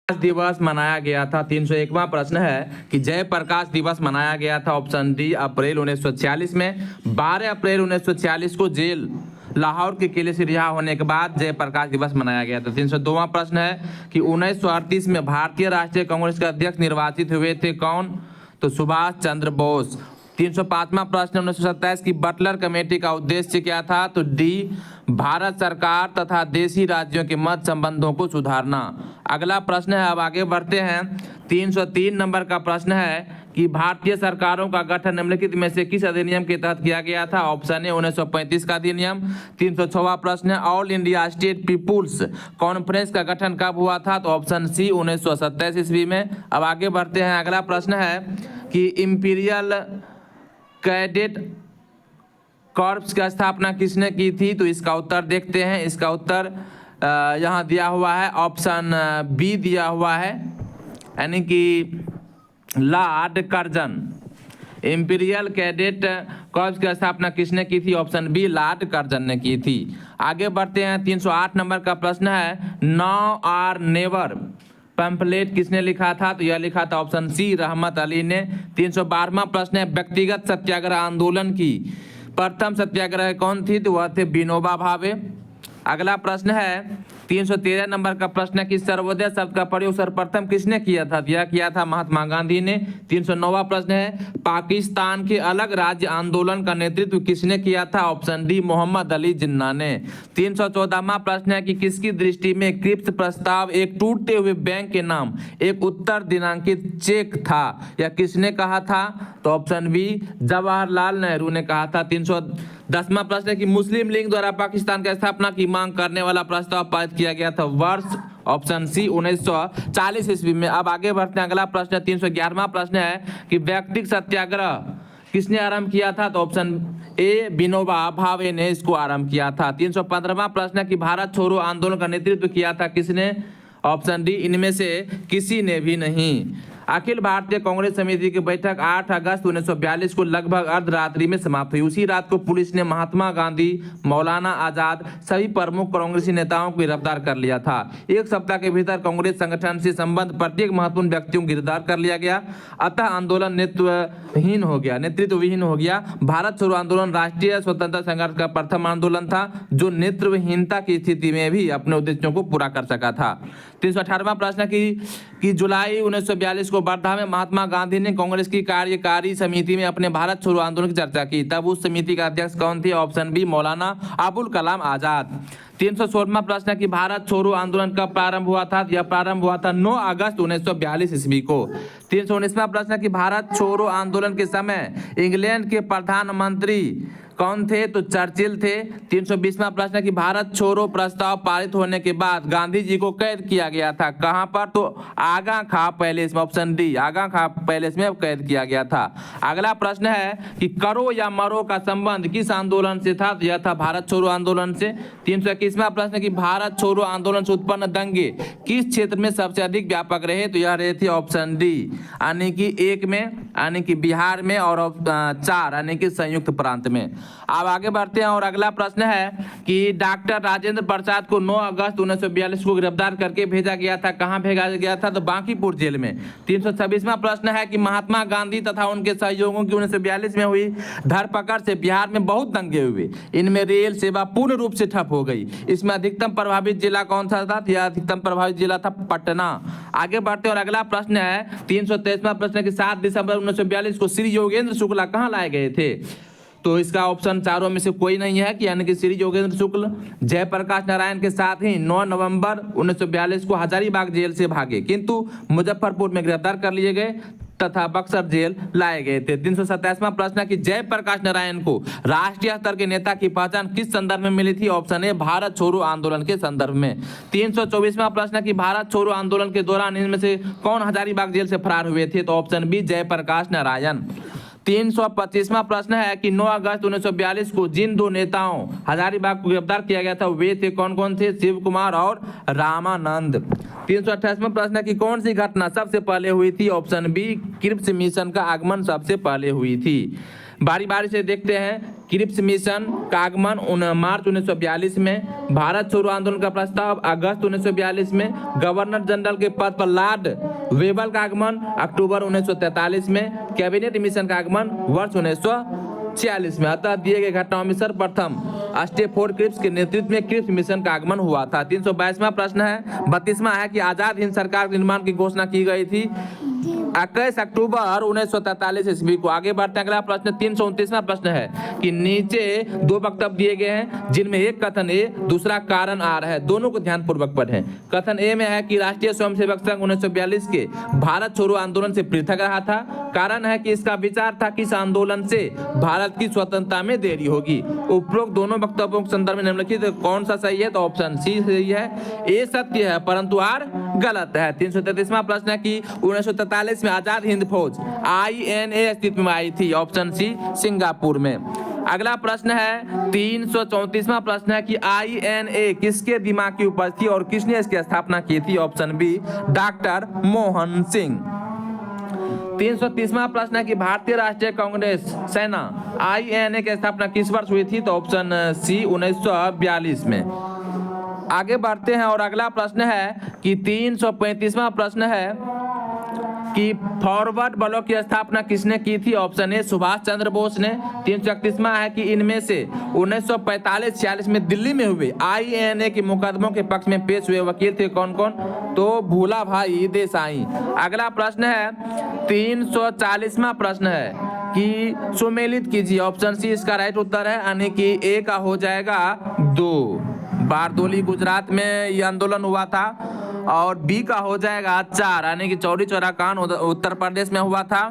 दिवस मनाया गया था? 301वां प्रश्न है कि जयप्रकाश दिवस मनाया गया था ऑप्शन डी अप्रैल 1946 में। 12 अप्रैल 1946 को जेल लाहौर के किले से रिहा होने के बाद जयप्रकाश दिवस मनाया गया था। 302वां प्रश्न है कि 1938 में भारतीय राष्ट्रीय कांग्रेस के अध्यक्ष निर्वाचित हुए थे कौन? तो सुभाष चंद्र बोस। 305वां प्रश्न 1927 की बटलर कमेटी का उद्देश्य क्या था? तो डी भारत सरकार तथा देशी राज्यों के मध्य संबंधों को सुधारना। अगला प्रश्न है, अब आगे बढ़ते हैं। 303 नंबर का प्रश्न है कि भारतीय सरकारों का गठन निम्नलिखित में से किस अधिनियम के तहत किया गया था? ऑप्शन ए 1935 का अधिनियम। 306वां प्रश्न है, all India state people's conference का गठन कब हुआ था? तो ऑप्शन सी 1927 ईस्वी में। अब आगे बढ़ते हैं, अगला प्रश्न है कि इंपीरियल कैडेट कॉर्प्स की स्थापना किसने की थी? तो इसका उत्तर देखते हैं। इसका उत्तर यहाँ दिया हुआ है, ऑप्शन बी दिया हुआ है, यानी कि Lord Curzon. Imperial cadet corps की स्थापना किसने की थी? ऑप्शन बी लॉर्ड कर्जन ने की थी। आगे बढ़ते हैं, 308 नंबर का प्रश्न है, नाउ और नेवर पैम्फलेट किसने लिखा था? तो यह लिखा था ऑप्शन सी रहमत अली ने। 312वां प्रश्न है, व्यक्तिगत सत्याग्रह आंदोलन की प्रथम सत्याग्रह कौन थी? तो वह थे विनोबा भावे। अगला प्रश्न है 313 नंबर का प्रश्न है कि सर्वोदय शब्द का प्रयोग सर्वप्रथम किसने किया था? यह किया था महात्मा गांधी ने। 309वां प्रश्न है, पाकिस्तान के अलग राज्य आंदोलन का नेतृत्व किसने किया था? ऑप्शन डी मोहम्मद अली जिन्ना ने। 314वां प्रश्न है कि किसकी दृष्टि में क्रिप्स प्रस्ताव एक टूटते हुए बैंक के नाम एक उत्तर दिनांकित चेक था? यह किसने कहा था? तो ऑप्शन बी जवाहरलाल नेहरू ने कहा था। 310वां प्रश्न है कि मुस्लिम लीग द्वारा पाकिस्तान की स्थापना की मांग करने वाला प्रस्ताव पारित किया गया था वर्ष? ऑप्शन सी 1940 ईस्वी में। अब आगे बढ़ते हैं, अगला प्रश्न 311वां प्रश्न है कि व्यक्तिगत सत्याग्रह किसने आरंभ किया था? तो ऑप्शन ए विनोबा भावे ने इसको आरंभ किया था। 315वां प्रश्न है कि भारत छोड़ो आंदोलन का नेतृत्व किया था किसने? ऑप्शन डी इनमें से किसी ने भी नहीं। अखिल भारतीय कांग्रेस समिति की बैठक 8 अगस्त 1942 को लगभग अर्धरात्रि में समाप्त हुई। उसी रात को पुलिस ने महात्मा गांधी, मौलाना आजाद सभी प्रमुख कांग्रेसी नेताओं को गिरफ्तार कर लिया था। एक सप्ताह के भीतर कांग्रेस संगठन से संबंध प्रत्येक महत्वपूर्ण व्यक्तियों को गिरफ्तार कर लिया गया। अतः आंदोलन नेतृत्वहीन हो गया। भारत छोड़ो आंदोलन राष्ट्रीय स्वतंत्रता संघर्ष का प्रथम आंदोलन था जो नेतृत्वहीनता की स्थिति में भी अपने उद्देश्यों को पूरा कर सका था। 318वां प्रश्न कि जुलाई 1942 को वर्धा में महात्मा गांधी ने कांग्रेस की कार्यकारी समिति में अपने भारत छोड़ो आंदोलन की चर्चा की, तब उस समिति का अध्यक्ष कौन थे? Option B Maulana Abul Kalam Azad. 316वां प्रश्न है कि भारत छोड़ो आंदोलन कब प्रारंभ हुआ था? यह प्रारंभ हुआ था 9 अगस्त 1942 ईस्वी को। 319वां प्रश्न है कि भारत छोड़ो आंदोलन के समय इंग्लैंड के प्रधानमंत्री कौन थे? तो चर्चिल थे। 320वां प्रश्न है कि भारत छोड़ो प्रस्ताव पारित होने के बाद गांधी जी को कैद किया गया था, कहां पर? तो आगा खां पैलेस में। ऑप्शन डी आगा खां पैलेस में कैद किया गया था। अगला प्रश्न है कि करो या मरो का संबंध किस आंदोलन से था? यह था भारत छोड़ो आंदोलन से। 321वां प्रश्न है कि भारत छोड़ो आंदोलन से उत्पन्न दंगे किस क्षेत्र में सबसे अधिक व्यापक रहे? तो यह रहे थे ऑप्शन डी, यानी कि 1 में, यानी कि बिहार में, और 4 यानी कि संयुक्त प्रांत में। अब आगे बढ़ते हैं और अगला प्रश्न है कि डॉक्टर राजेंद्र प्रसाद को 9 अगस्त 1942 को गिरफ्तार करके भेजा गया था, कहां भेजा गया था? तो बांकीपुर जेल में। 326वां प्रश्न है कि महात्मा गांधी तथा उनके सहयोगियों की 1942 में हुई धरपकड़ से बिहार में बहुत दंगे हुए, इनमें रेल सेवा पूर्ण रूप से ठप हो गई। इसमें अधिकतम प्रभावित जिला कौन सा था? यह अधिकतम प्रभावित जिला था पटना। आगे बढ़ते और अगला प्रश्न है 323वां प्रश्न कि 7 दिसंबर 1942 को श्री योगेंद्र शुक्ला कहां लाए गए थे? तो इसका ऑप्शन चारों में से कोई नहीं है, कि यानी कि श्री योगेंद्र शुक्ल जयप्रकाश नारायण के साथ ही 9 नवंबर 1942 को हजारीबाग जेल से भागे, किंतु मुजफ्फरपुर में गिरफ्तार कर लिए गए तथा बक्सर जेल लाए गए थे। 327वां प्रश्न है कि जयप्रकाश नारायण को राष्ट्रीय स्तर के नेता की पहचान किस संदर्भ में मिली थी? ऑप्शन ए भारत छोड़ो आंदोलन के संदर्भ में। 324वां प्रश्न है कि भारत छोड़ो आंदोलन के दौरान इनमें से कौन हजारीबाग जेल से फरार हुए थे? तो ऑप्शन बी जयप्रकाश नारायण। 325वां प्रश्न है कि 9 अगस्त 1942 को जिन 2 नेताओं हजारीबाग को गिरफ्तार किया गया था वे थे कौन कौन थे? शिव कुमार और रामानंद। 328वां प्रश्न है कि कौन सी घटना सबसे पहले हुई थी? ऑप्शन बी क्रिप्स मिशन का आगमन सबसे पहले हुई थी। बारी बारी से देखते हैं। क्रिप्स मिशन का आगमन मार्च 1942 में, भारत छोड़ो आंदोलन का प्रस्ताव अगस्त 1942 में, गवर्नर जनरल के पद पर लॉर्ड वेबल का आगमन अक्टूबर 1943 में, कैबिनेट मिशन का आगमन वर्ष 1946 में। अतः दिए गए घटनाओं में सर्वप्रथम स्टेफोर्ड क्रिप्स के नेतृत्व में क्रिप्स मिशन का आगमन हुआ था। 322वां प्रश्न है, 32वां है कि आजाद हिंद सरकार के निर्माण की घोषणा की गई थी 21 अक्टूबर 1943 ईस्वी को। आगे बढ़ते हैं, अगला प्रश्न 329वां प्रश्न है कि नीचे दो वक्तव्य दिए गए हैं जिनमें एक कथन ए दूसरा कारण आर है, दोनों को ध्यानपूर्वक पढ़ें। कथन ए में है कि राष्ट्रीय स्वयंसेवक संघ 1942 के भारत छोड़ो आंदोलन से पृथक रहा था। कारण है कि इसका विचार था कि इस आंदोलन से भारत की स्वतंत्रता में देरी होगी। उपरोक्त दोनों वक्तव्यों के संदर्भ में निम्नलिखित कौन सा सही है, तो ऑप्शन सी सही है। ए सत्य है परंतु आर गलत है। 333वां प्रश्न है कि 1943 में आजाद हिंद फौज INA अस्तित्व में आई थी, ऑप्शन सी सिंगापुर में। अगला प्रश्न है 334वां प्रश्न है कि INA किसके दिमाग की उपज थी और किसने इसकी स्थापना की थी, option B doctor Mohan Singh. 330वां प्रश्न है कि भारतीय राष्ट्रीय कांग्रेस सेना INA की स्थापना किस वर्ष हुई थी, तो ऑप्शन सी 1942 में। आगे बढ़ते हैं और अगला प्रश्न है कि 335वां प्रश्न है कि फॉरवर्ड ब्लॉक की स्थापना किसने की थी, ऑप्शन ए सुभाष चंद्र बोस ने। 331वां है कि इनमें से 1945-46 में दिल्ली में हुए INA के मुकदमों के पक्ष में पेश हुए वकील थे कौन कौन, तो भूला भाई देसाई। अगला प्रश्न है 340वां प्रश्न है कि सुमेलित कीजिए, ऑप्शन सी इसका राइट उत्तर है, यानी कि ए का हो जाएगा 2। बारदोली गुजरात में यह आंदोलन हुआ था। और बी का हो जाएगा 4, यानी कि चौरी चौरा कांड उत्तर प्रदेश में हुआ था।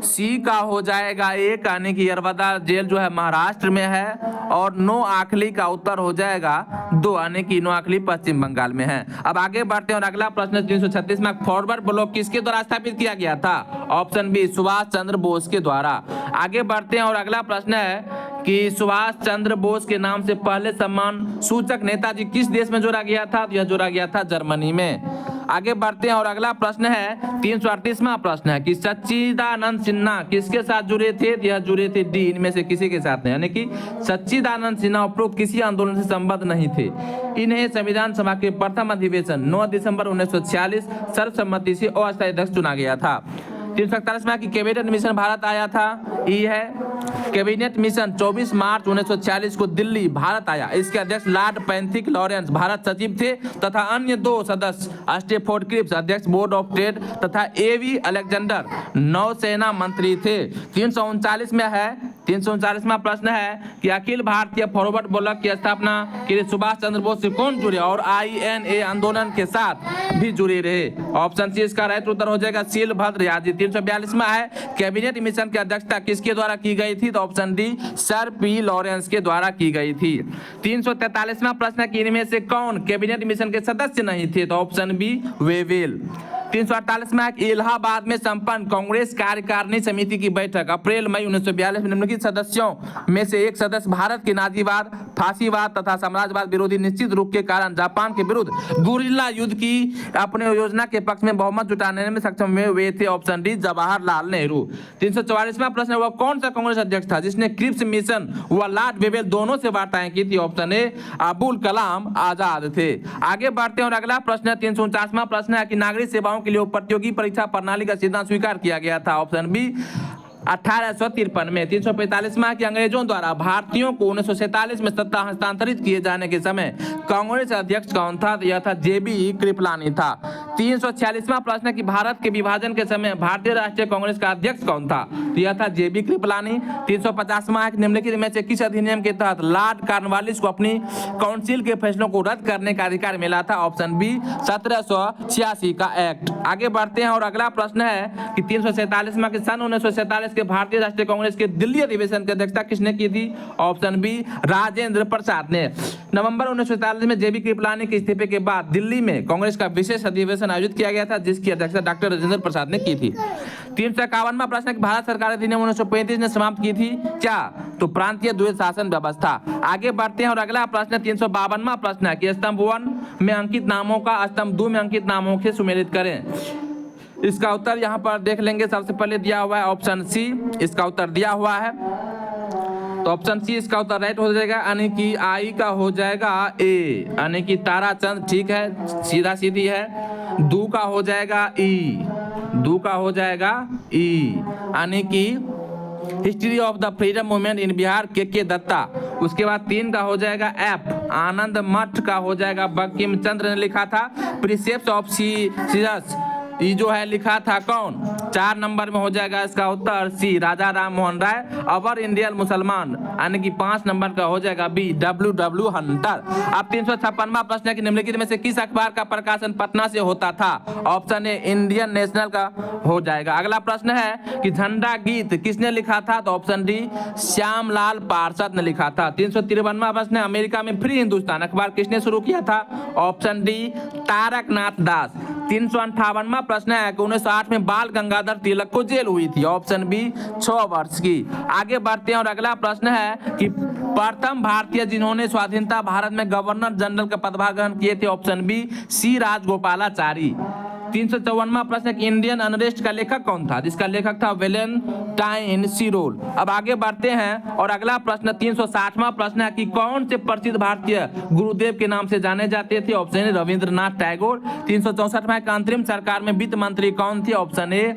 सी का हो जाएगा 1, यानी कि यरवदा जेल जो है महाराष्ट्र में है। और नो आखली का उत्तर हो जाएगा 2, यानी कि नो आखली पश्चिम बंगाल में है। अब आगे बढ़ते हैं और अगला प्रश्न 336 में फॉरवर्ड ब्लॉक किसके द्वारा स्थापित किया गया था, ऑप्शन बी सुभाष चंद्र बोस के द्वारा। आगे बढ़ते हैं और अगला प्रश्न है कि सुभाष चंद्र बोस के नाम से पहले सम्मान सूचक नेताजी किस देश में जोड़ा गया था, यह जोड़ा गया था जर्मनी में। आगे बढ़ते हैं और अगला प्रश्न है 338वां प्रश्न है कि सच्चिदानंद सिन्हा किसके साथ जुड़े थे, यह जुड़े थे डी इनमें से किसी के साथ नहीं, यानी कि सच्चिदानंद सिन्हा उपरोक्त किसी आंदोलन से संबद्ध नहीं थे। इन्हें संविधान सभा के प्रथम अधिवेशन 9 दिसंबर 1946 सर्वसम्मति से अस्थायी अध्यक्ष चुना गया था। 341 में कि कैबिनेट मिशन भारत आया था, ई है कैबिनेट मिशन 24 मार्च 1946 को दिल्ली भारत आया। इसके अध्यक्ष लॉर्ड पैंथिक लॉरेंस भारत सचिव थे तथा अन्य 2 सदस्य स्टेफोर्ड क्रिप्स अध्यक्ष बोर्ड ऑफ ट्रेड तथा AV अलेक्जेंडर नौसेना मंत्री थे। 339 में है 339वां प्रश्न है कि अखिल भारतीय फॉरवर्ड ब्लॉक की स्थापना के लिए सुभाष चंद्र बोस से कौन जुड़े और INA आंदोलन के साथ भी जुड़े रहे, ऑप्शन सी इसका राइट उत्तर हो जाएगा शीलभद्र यादव। 342 में है कैबिनेट मिशन की अध्यक्षता किसके द्वारा की गई थी, तो option D sir P Lawrence के द्वारा की गई थी। 343वां प्रश्न है कि इनमें से कौन कैबिनेट मिशन के सदस्य नहीं थे, तो ऑप्शन बी वेवेल। 348 में इलाहाबाद में संपन्न कांग्रेस कार्यकारिणी समिति की बैठक अप्रैल मई 1942 में निम्नलिखित सदस्यों में से एक सदस्य भारत के नाजीवाद, फांसीवाद तथा साम्राज्यवाद विरोधी निश्चित रूप के कारण जापान के विरुद्ध गुरिल्ला युद्ध की अपने योजना के पक्ष में बहुमत जुटाने में सक्षम हुए थे, ऑप्शन डी जवाहरलाल नेहरू। 344वां प्रश्न वह कौन सा कांग्रेस अध्यक्ष था जिसने क्रिप्स मिशन व लॉर्ड वेवेल दोनों से वार्ताएं की थी, ऑप्शन ए अबुल कलाम आजाद थे। आगे बढ़ते हैं और अगला प्रश्न 349वां प्रश्न है कि नागरिक सेवाओं के लिए प्रतियोगी परीक्षा प्रणाली का सिद्धांत स्वीकार किया गया था, ऑप्शन बी 1853 में। 345वां कि अंग्रेजों द्वारा भारतीयों को 1947 में सत्ता हस्तांतरित किए जाने के समय कांग्रेस अध्यक्ष कौन था, यह था JB कृपलानी था। 346वां प्रश्न कि भारत के विभाजन के समय भारतीय राष्ट्रीय कांग्रेस का अध्यक्ष कौन था, यह था JB कृपलानी। 350वां निम्नलिखित में से किस अधिनियम के तहत लॉर्ड कॉर्नवालिस को अपनी काउंसिल के फैसलों को रद्द करने का अधिकार मिला था, ऑप्शन बी 1786 का एक्ट। आगे बढ़ते हैं और अगला प्रश्न है कि 347वां कि सन 1947 के भारतीय राष्ट्रीय कांग्रेस के दिल्ली अधिवेशन की अध्यक्षता किसने की थी, ऑप्शन बी राजेंद्र प्रसाद ने। नवंबर 1947 में JB कृपलानी के इस्तीफे के बाद दिल्ली में कांग्रेस का विशेष अधिवेशन आयोजित किया गया था जिसकी अध्यक्षता डॉक्टर राजेंद्र प्रसाद ने की थी। 351वां प्रश्न भारत सरकार अधिनियम 1935 ने समाप्त की थी क्या, तो प्रांतीय द्वैध शासन व्यवस्था। आगे बढ़ते हैं और अगला प्रश्न 352वां प्रश्न है कि स्तंभ 1 में अंकित नामों का स्तंभ 2 में अंकित नामों से सुमेलित करें। इसका उत्तर यहाँ पर देख लेंगे। सबसे पहले दिया हुआ है ऑप्शन सी, इसका उत्तर दिया हुआ है। तो ऑप्शन सी इसका उत्तर राइट हो जाएगा, यानी कि आई का हो जाएगा ए, यानी कि ताराचंद ठीक है, सीधा सीधी है। दू का हो जाएगा ई, दू का हो जाएगा ई, यानी कि history of the freedom movement in Bihar के दत्ता। उसके बाद 3 का हो जाएगा एफ, आनंद मठ का हो जाएगा बंकिम चंद्र ने लिखा था। प्रिसेप्ट्स ऑफ सीजस ये जो है लिखा था कौन? 4 नंबर में हो जाएगा इसका उत्तर सी, राजा राम मोहन राय। अवर इंडियन मुसलमान, यानी कि 5 नंबर का हो जाएगा बी, डब्ल्यू हंटर। अब 356वां प्रश्न है कि निम्नलिखित में से किस अखबार का प्रकाशन पटना से होता था? ऑप्शन ए इंडियन नेशनल का हो जाएगा। अगला प्रश्न है कि झंडा गीत किसने लिखा था? तो ऑप्शन डी श्यामलाल पार्षद ने लिखा था। 353वां प्रश्न है अमेरिका में फ्री हिंदुस्तान अखबार किसने शुरू किया था? ऑप्शन डी तारकनाथ दास। 358वां प्रश्न है कि 1908 में बाल गंगाधर तिलक को जेल हुई थी। ऑप्शन बी 6 वर्ष की। आगे बढ़ते हैं और अगला प्रश्न है कि प्रथम भारतीय जिन्होंने स्वाधीनता भारत में गवर्नर जनरल का पदभार ग्रहण किए थे। Option B C Rajagopalachari. 354वां प्रश्न है कि इंडियन अनरेस्ट का लेखक कौन था? जिसका लेखक था वेलेंटाइन सिरोल। अब आगे बढ़ते हैं और अगला प्रश्न 360वां प्रश्न है कि कौन से प्रसिद्ध भारतीय गुरुदेव के नाम से जाने जाते थे? Option A Rabindranath Tagore. 364वां का अंतरिम सरकार में वित्त मंत्री कौन थे? ऑप्शन ए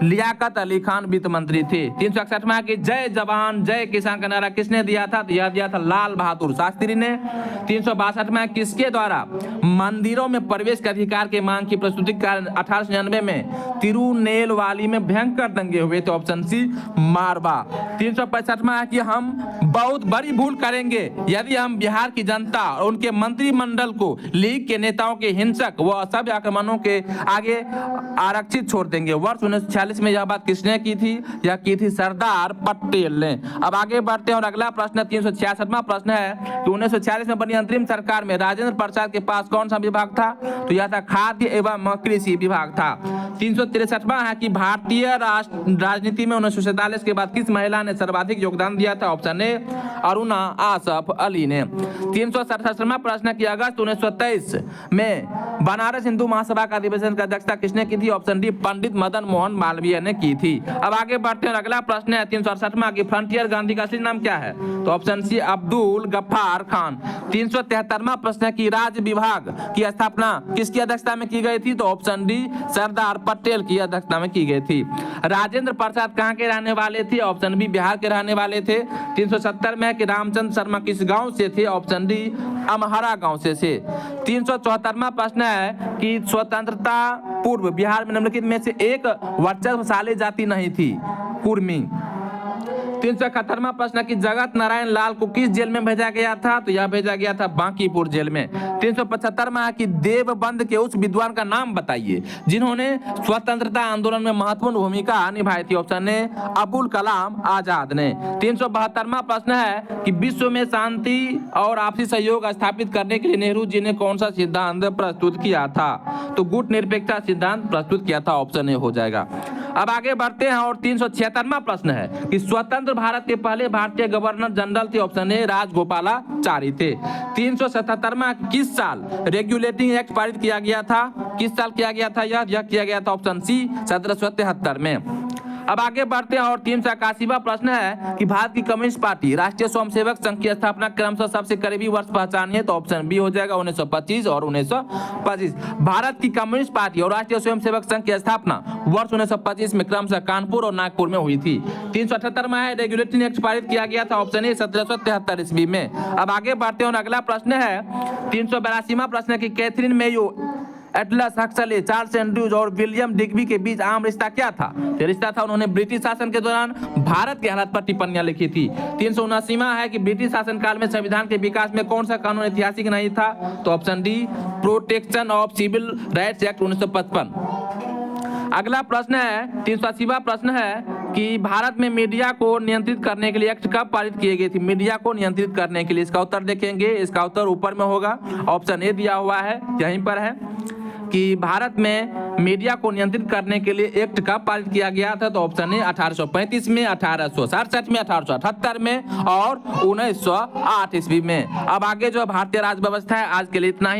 लियाकत अली खान वित्त मंत्री थे। 361वां कि जय जवान जय किसान का नारा किसने दिया था? तो यह दिया था लाल बहादुर शास्त्री ने। 362वां किसके द्वारा मंदिरों में प्रवेश के अधिकार के मांग की प्रस्तुति के कारण 1899 में तिरुनेलवाली में भयंकर दंगे हुए थे। ऑप्शन सी मारवा। 365वां कि हम बहुत बड़ी भूल करेंगे यदि हम बिहार की जनता और उनके मंत्रिमंडल को लीग के नेताओं के हिंसक व असभ्य आक्रमणों के आगे आरक्षित छोड़ देंगे। वर्ष 1946 में यह बात किसने की थी? यह की थी सरदार पटेल ने। अब आगे बढ़ते हैं और अगला प्रश्न 366वां प्रश्न है कि 1946 में बनी अंतरिम सरकार में राजेंद्र प्रसाद के पास कौन सा विभाग था? तो यह था खाद्य एवं कृषि विभाग था। 363वां है कि भारतीय राजनीति में 1947 के बाद किस महिला ने सर्वाधिक योगदान दिया था? ऑप्शन ए अरुणा आसफ अली ने। 367वां प्रश्न कि अगस्त 1923 में बनारस हिंदू महासभा का अधिवेशन की अध्यक्षता किसने की थी? ऑप्शन डी पंडित मदन मोहन मालवीय ने की थी। अब आगे बढ़ते हैं अगला प्रश्न है 368वां कि फ्रंटियर गांधी का असली नाम क्या है? तो ऑप्शन सी अब्दुल गफ्फार खान। 373वां प्रश्न है कि राज्य विभाग की स्थापना किसकी अध्यक्षता में की गई थी? तो ऑप्शन डी सरदार पटेल की अध्यक्षता में की गई थी। राजेंद्र प्रसाद कहां के रहने वाले थे? ऑप्शन बी बिहार के रहने वाले थे। 370 में कि रामचंद्र शर्मा किस गांव से थे? ऑप्शन डी अमहरा गांव से 374वां प्रश्न है कि स्वतंत्रता पूर्व बिहार में निम्नलिखित में से एक वर्चस्वशाली जाति नहीं थी? कुर्मी। 371वां प्रश्न कि जगत नारायण लाल को किस जेल में भेजा गया था? तो यह भेजा गया था बांकीपुर जेल में। 375वां कि देवबंद के उस विद्वान का नाम बताइए जिन्होंने स्वतंत्रता आंदोलन में महत्वपूर्ण भूमिका निभाई थी। ऑप्शन ए अबुल कलाम आजाद ने। 372वां प्रश्न है कि विश्व में शांति और आपसी सहयोग स्थापित करने के लिए नेहरू जी ने कौन सा सिद्धांत प्रस्तुत किया था? तो गुट निरपेक्षता सिद्धांत प्रस्तुत किया था। ऑप्शन ए हो जाएगा। अब आगे बढ़ते हैं और 376वां प्रश्न है कि स्वतंत्र भारत के पहले भारतीय गवर्नर जनरल थे। ऑप्शन ए राजगोपालाचारी थे। 377वां किस साल रेगुलेटिंग एक्ट पारित किया गया था? किस साल किया गया था? यह किया गया था ऑप्शन सी 1773 में। अब आगे बढ़ते हैं और 381वां प्रश्न है कि भारत की कम्युनिस्ट पार्टी राष्ट्रीय स्वयंसेवक संघ की स्थापना क्रमशः सबसे करीबी वर्ष पहचानिए। तो ऑप्शन बी हो जाएगा 1925 और 1925। भारत की कम्युनिस्ट पार्टी और राष्ट्रीय स्वयंसेवक संघ की स्थापना वर्ष 1925 में क्रमशः कानपुर और नागपुर में हुई थी। 378वां है रेगुलेटिंग एक्ट पारित किया गया था। ऑप्शन ए 1773 ईस्वी में। अब आगे बढ़ते हैं और अगला प्रश्न है 382वां प्रश्न है कि Catherine Mayo Atlas Huxley Charles Andrews और विलियम डिग्बी के बीच आम रिश्ता क्या था? यह रिश्ता था उन्होंने ब्रिटिश शासन के दौरान भारत के हालात पर टिप्पणियां लिखी थी। 379वां है कि ब्रिटिश शासन काल में संविधान के विकास में कौन सा कानून ऐतिहासिक नहीं था? तो option D protection of civil rights act 1955। अगला प्रश्न है 380वां प्रश्न है कि भारत में मीडिया को नियंत्रित करने के लिए एक्ट कब पारित किए गए थे? मीडिया को नियंत्रित करने के लिए इसका उत्तर देखेंगे। इसका उत्तर ऊपर में होगा, ऑप्शन ए दिया हुआ है, यहीं पर है कि भारत में मीडिया को नियंत्रित करने के लिए एक्ट कब पारित किया गया था? तो ऑप्शन ए 1835 में, 1867 में, 1878 में और 1908 ईस्वी में। अब आगे जो भारतीय राज्य व्यवस्था है आज के लिए इतना ही।